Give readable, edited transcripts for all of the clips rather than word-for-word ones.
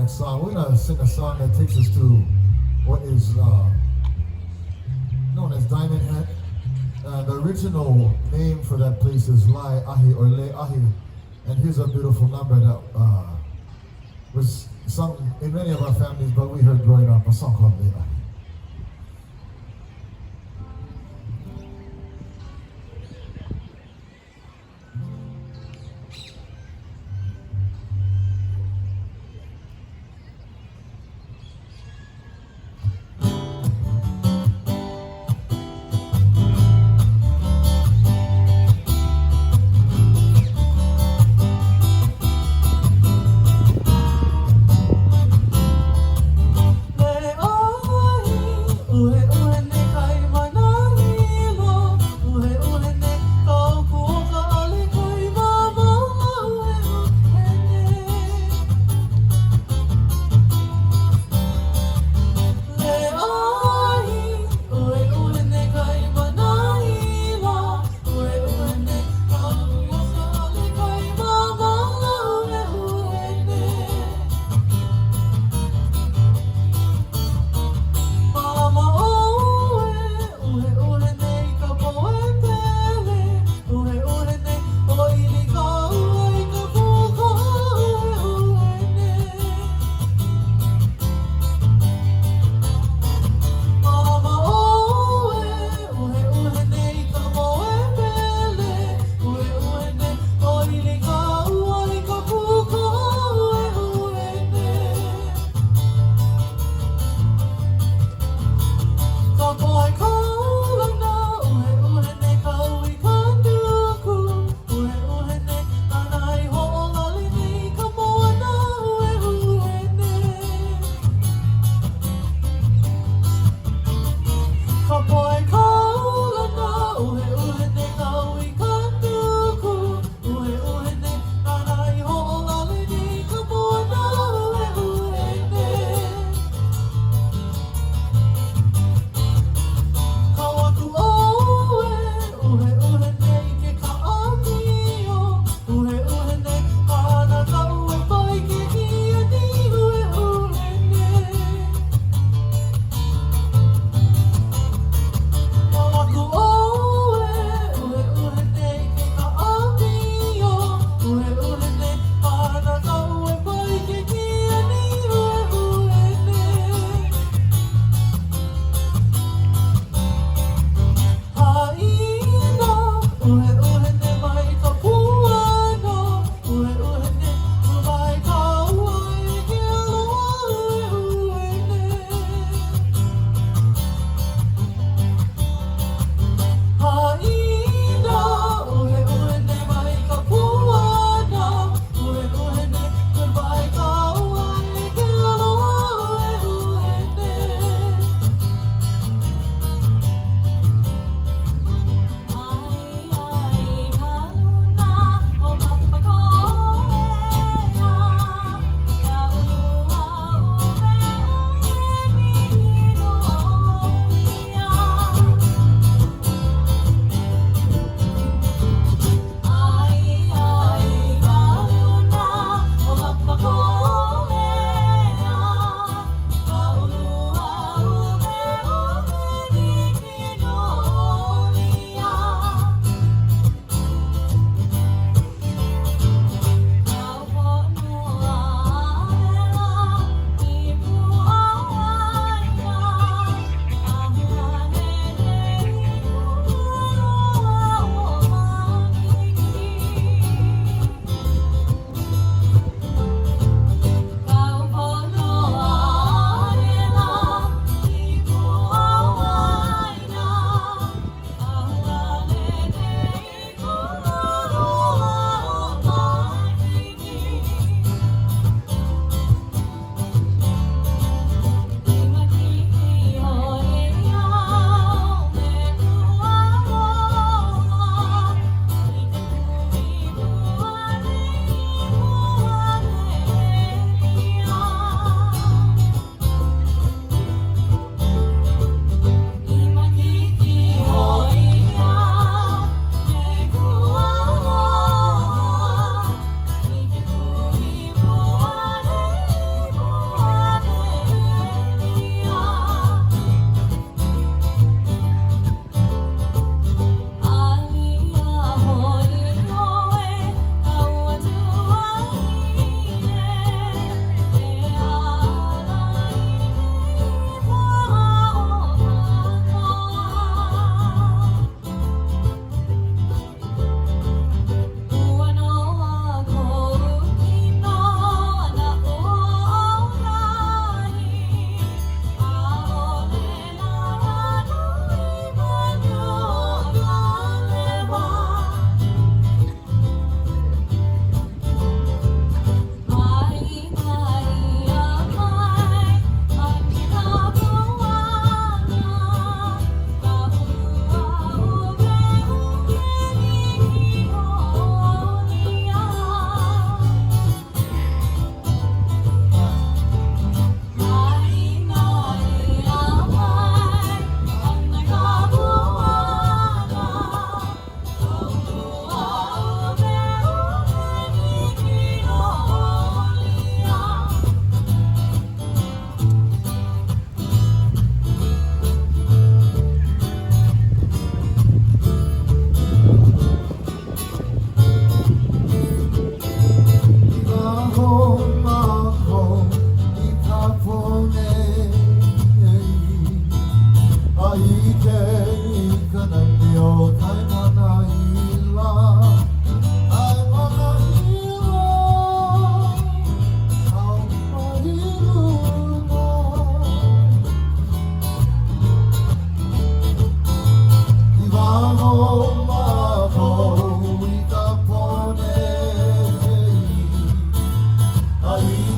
next song. We're gonna sing a song that takes us to what is known as Diamond Head. The original name for that place is ʻahi or Le ʻahi. And here's a beautiful number that was sung in many of our families, but we heard growing up, a song called Le ʻahi. Le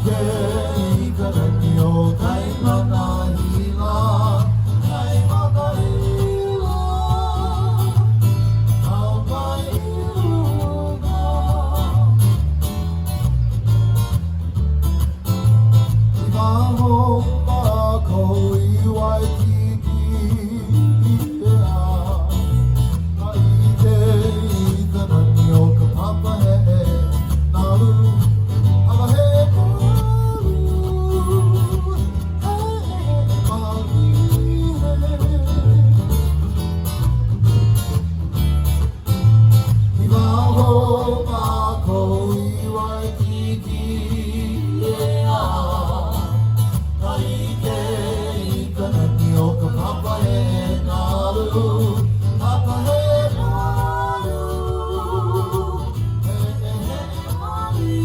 ke I ka nani o Kaimana Hila, Kaimana Hila, au mai iluga. I maho Papako I Waikiki ea, ka I ke I ka nani o ka papa he naru, ama he maru, he mali he. I maho Papako I Waikiki ea, ka I ke I ka nani o ka papa he naru, papa he naru, he mali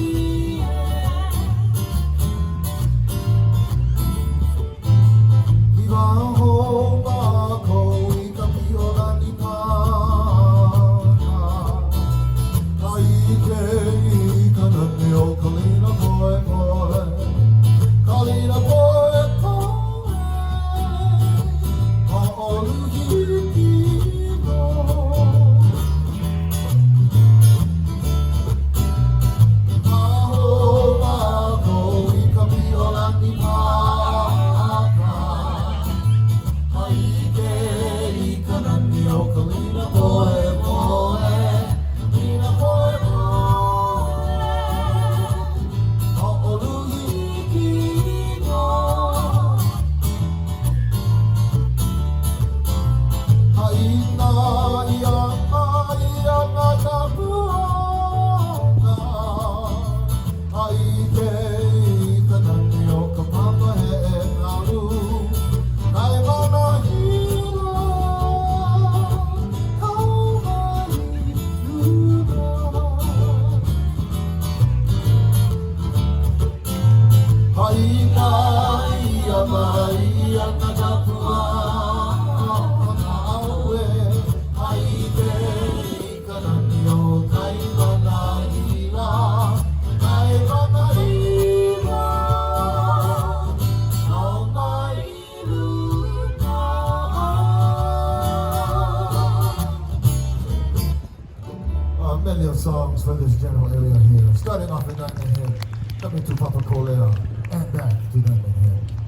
he. I waho Papako I ka ʻIolani pana, ka I ke I ka nani o Kalehua Krug, Kalehua Krug, Oʻahu hiki no. Maho Papako I ka ʻIolani pana, ka I ke I ka nani o Kalehua Krug, Kalehua Krug, Oʻahu hiki no. Haina ia na ka puana, ai ke I ka nani o ka papa he naru, Kaimana Hila, kau mai luga. Haina ia na ka puana aue, ai ke I ka nani o Kaimana Hila, Kaimana Hila, au mai luga. Many of songs for this general area here. Starting off in Diamond Head, coming to Papakōlea, and back to Diamond Head.